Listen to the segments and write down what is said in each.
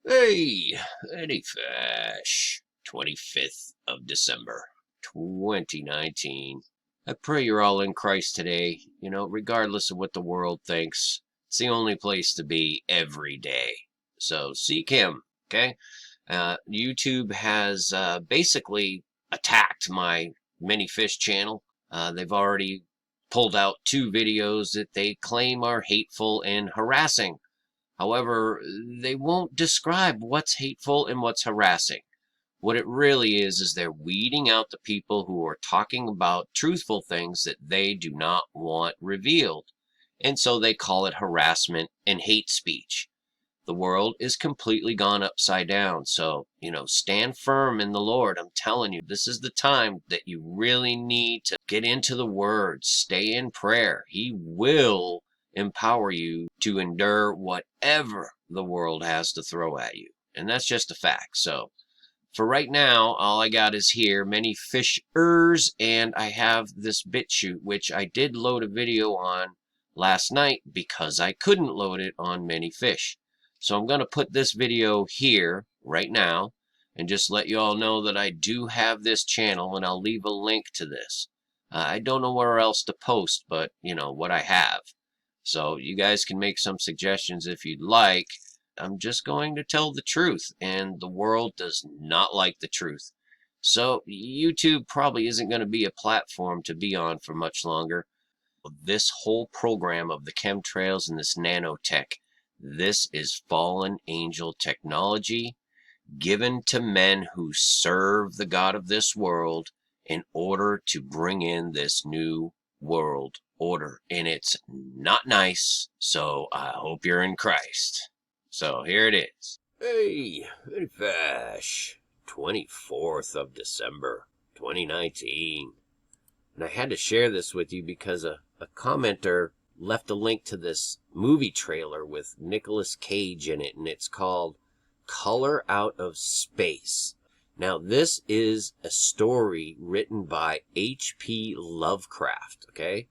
Hey, Eddie Fash, 25th of December, 2019. I pray you're all in Christ today, regardless of what the world thinks. It's the only place to be every day. So seek Him, okay? YouTube has basically attacked my Many Fish channel. They've already pulled out 2 videos that they claim are hateful and harassing. However, they won't describe what's hateful and what's harassing. What it really is they're weeding out the people who are talking about truthful things that they do not want revealed. And so they call it harassment and hate speech. The world is completely gone upside down. So, stand firm in the Lord. I'm telling you, this is the time that you really need to get into the Word. Stay in prayer. He will empower you to endure whatever the world has to throw at you. And that's just a fact. So, for right now, all I got is here, Many Fishers, and I have this BitChute, which I did load a video on last night because I couldn't load it on Many Fish. So I'm going to put this video here right now and just let you all know that I do have this channel, and I'll leave a link to this. I don't know where else to post, but what I have. So you guys can make some suggestions if you'd like. I'm just going to tell the truth, and the world does not like the truth. So YouTube probably isn't going to be a platform to be on for much longer. This whole program of the chemtrails and this nanotech, this is fallen angel technology given to men who serve the God of this world in order to bring in this new world order. And it's not nice, so I hope you're in Christ. So here it is. Hey, very Fash, 24th of December, 2019. And I had to share this with you because a commenter left a link to this movie trailer with Nicolas Cage in it, and it's called Color Out of Space. Now, this is a story written by H.P. Lovecraft, okay?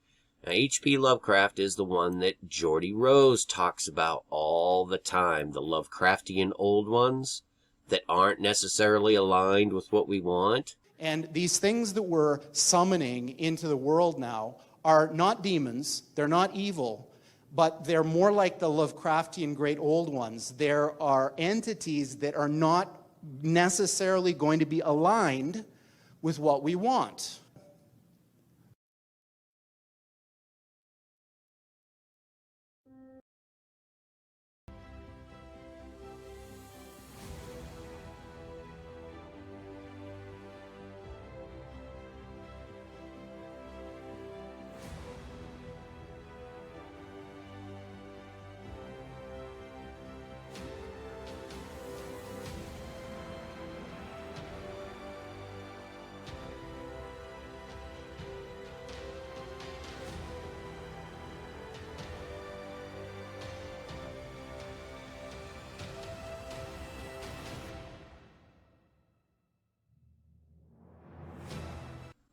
Now, H.P. Lovecraft is the one that Geordie Rose talks about all the time, the Lovecraftian old ones that aren't necessarily aligned with what we want. And these things that we're summoning into the world now are not demons, they're not evil, but they're more like the Lovecraftian great old ones. There are entities that are not necessarily going to be aligned with what we want.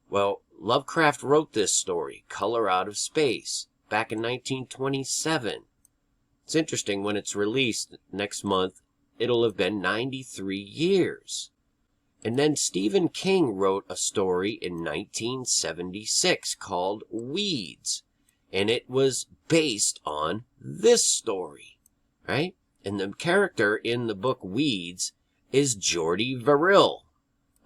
Well, Lovecraft wrote this story, Color Out of Space, back in 1927. It's interesting, when it's released next month, it'll have been 93 years. And then Stephen King wrote a story in 1976 called Weeds, and it was based on this story, right? And the character in the book Weeds is Geordie Verrill.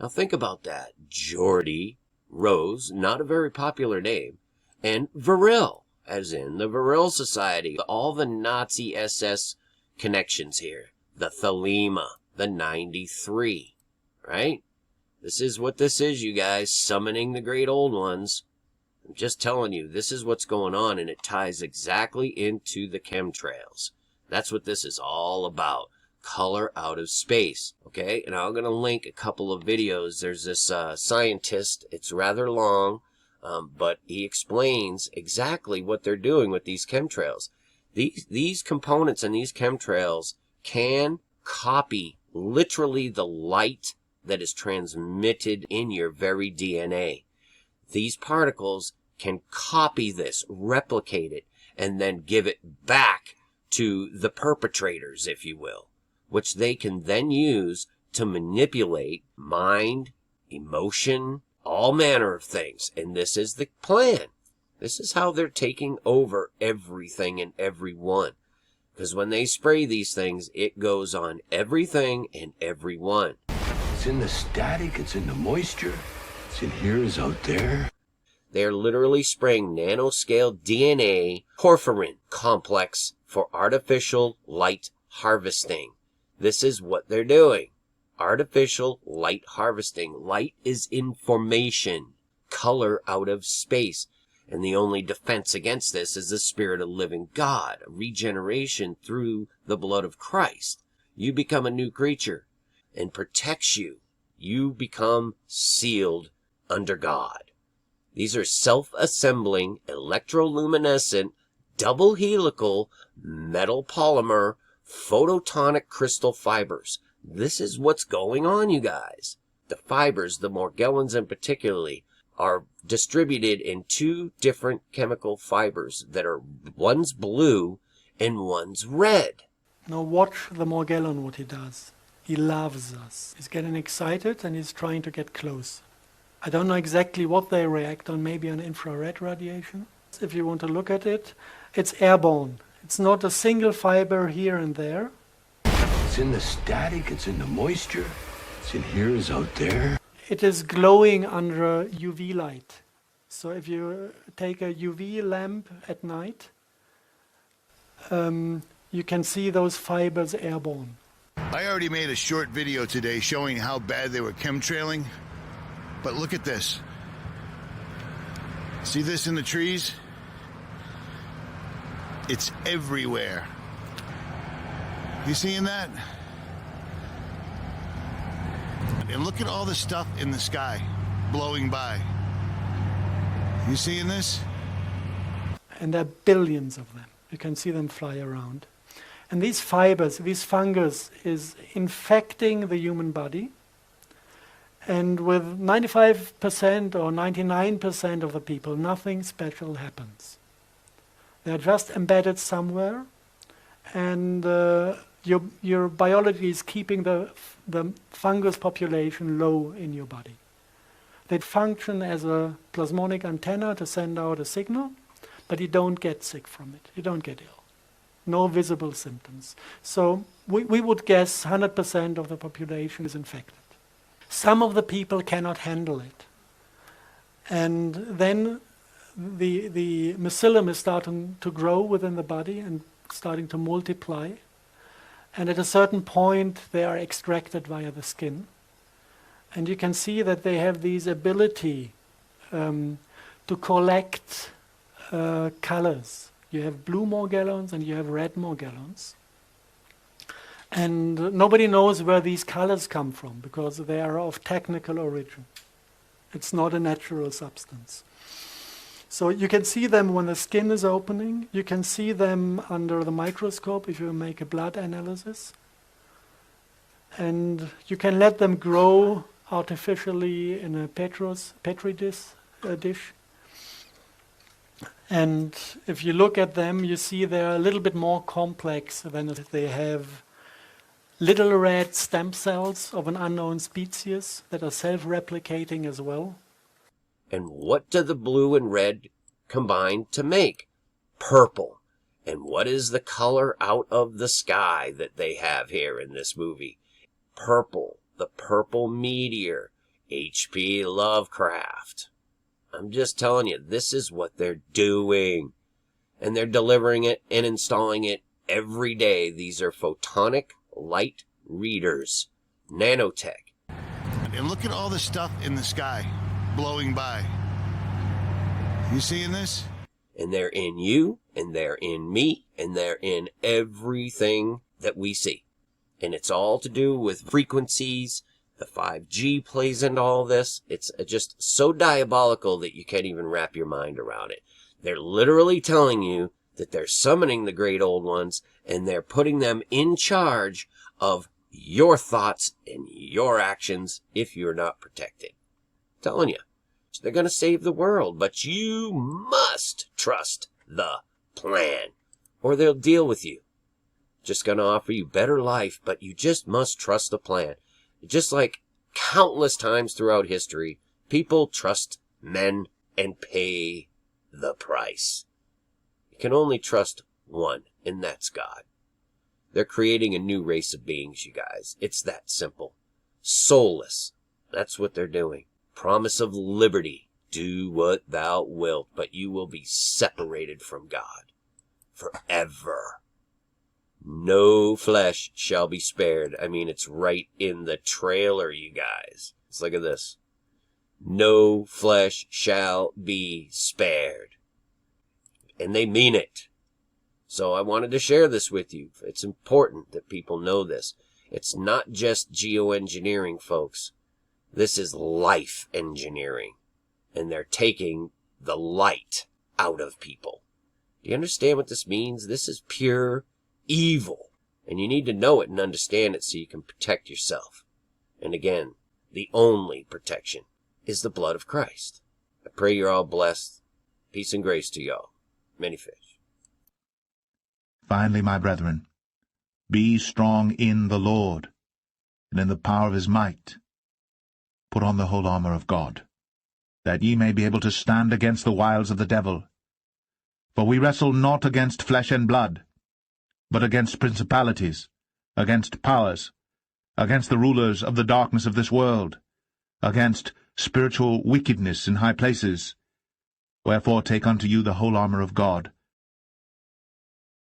Now think about that. Geordie Rose, not a very popular name, and Verrill, as in the Verrill Society. All the Nazi SS connections here. The Thelema, the 93, right? This is what this is, you guys, summoning the great old ones. I'm just telling you, this is what's going on, and it ties exactly into the chemtrails. That's what this is all about. Color Out of Space, okay? And I'm going to link a couple of videos. There's this scientist. It's rather long, but he explains exactly what they're doing with these chemtrails. These components and these chemtrails can copy literally the light that is transmitted in your very DNA. These particles can copy this, replicate it, and then give it back to the perpetrators, if you will. which they can then use to manipulate mind, emotion, all manner of things. And this is the plan. This is how they're taking over everything and everyone. Because when they spray these things, it goes on everything and everyone. It's in the static, it's in the moisture, it's in here, it's out there. They're literally spraying nanoscale DNA porphyrin complex for artificial light harvesting. This is what they're doing. Artificial light harvesting. Light is information, color out of space. And the only defense against this is the Spirit of living God, regeneration through the blood of Christ. You become a new creature and protects you. You become sealed under God. These are self-assembling, electroluminescent, double helical, metal polymer, photonic crystal fibers. This is what's going on, you guys. The fibers, the Morgellons in particularly, are distributed in two different chemical fibers that are, one's blue and one's red. Now watch the Morgellon, what he does. He loves us. He's getting excited and he's trying to get close. I don't know exactly what they react on, maybe on infrared radiation. If you want to look at it, it's airborne. It's not a single fiber here and there. It's in the static, it's in the moisture, it's in here, it's out there. It is glowing under UV light. So if you take a UV lamp at night, you can see those fibers airborne. I already made a short video today showing how bad they were chemtrailing, but look at this. See this in the trees? It's everywhere. You seeing that? And look at all the stuff in the sky blowing by. You seeing this? And there are billions of them. You can see them fly around. And these fibers, this fungus is infecting the human body. And with 95% or 99% of the people, nothing special happens. They're just embedded somewhere, and your biology is keeping the fungus population low in your body. They function as a plasmonic antenna to send out a signal, but you don't get sick from it. You don't get ill. No visible symptoms. So we would guess 100% of the population is infected. Some of the people cannot handle it. And then the mycelium is starting to grow within the body and starting to multiply. And at a certain point, they are extracted via the skin. And you can see that they have this ability to collect colors. You have blue Morgellons and you have red Morgellons. And nobody knows where these colors come from because they are of technical origin. It's not a natural substance. So you can see them when the skin is opening. You can see them under the microscope if you make a blood analysis. And you can let them grow artificially in a petri dish. And if you look at them, you see they're a little bit more complex than if they have little red stem cells of an unknown species that are self-replicating as well. And what do the blue and red combine to make? Purple. And what is the color out of the sky that they have here in this movie? Purple. The purple meteor. H.P. Lovecraft. I'm just telling you, this is what they're doing. And they're delivering it and installing it every day. These are photonic light readers. Nanotech. And look at all the stuff in the sky blowing by. You seeing this? And they're in you, and they're in me, and they're in everything that we see. And it's all to do with frequencies. The 5G plays into all this. It's just so diabolical that you can't even wrap your mind around it. They're literally telling you that they're summoning the great old ones, and they're putting them in charge of your thoughts and your actions if you're not protected. I'm telling you, they're going to save the world, but you must trust the plan, or they'll deal with you. just going to offer you better life, but you just must trust the plan. Just like countless times throughout history, people trust men and pay the price. You can only trust one, and that's God. They're creating a new race of beings, you guys. It's that simple. Soulless. That's what they're doing. Promise of liberty. Do what thou wilt, but you will be separated from God forever. No flesh shall be spared. I mean, it's right in the trailer, you guys. Let's look at this. No flesh shall be spared. And they mean it. So I wanted to share this with you. It's important that people know this. It's not just geoengineering, folks. This is life engineering. And they're taking the light out of people. Do you understand what this means? This is pure evil. And you need to know it and understand it so you can protect yourself. And again, the only protection is the blood of Christ. I pray you're all blessed. Peace and grace to y'all. Many fish. Finally, my brethren, be strong in the Lord, and in the power of his might. Put on the whole armor of God, that ye may be able to stand against the wiles of the devil. For we wrestle not against flesh and blood, but against principalities, against powers, against the rulers of the darkness of this world, against spiritual wickedness in high places. Wherefore take unto you the whole armor of God,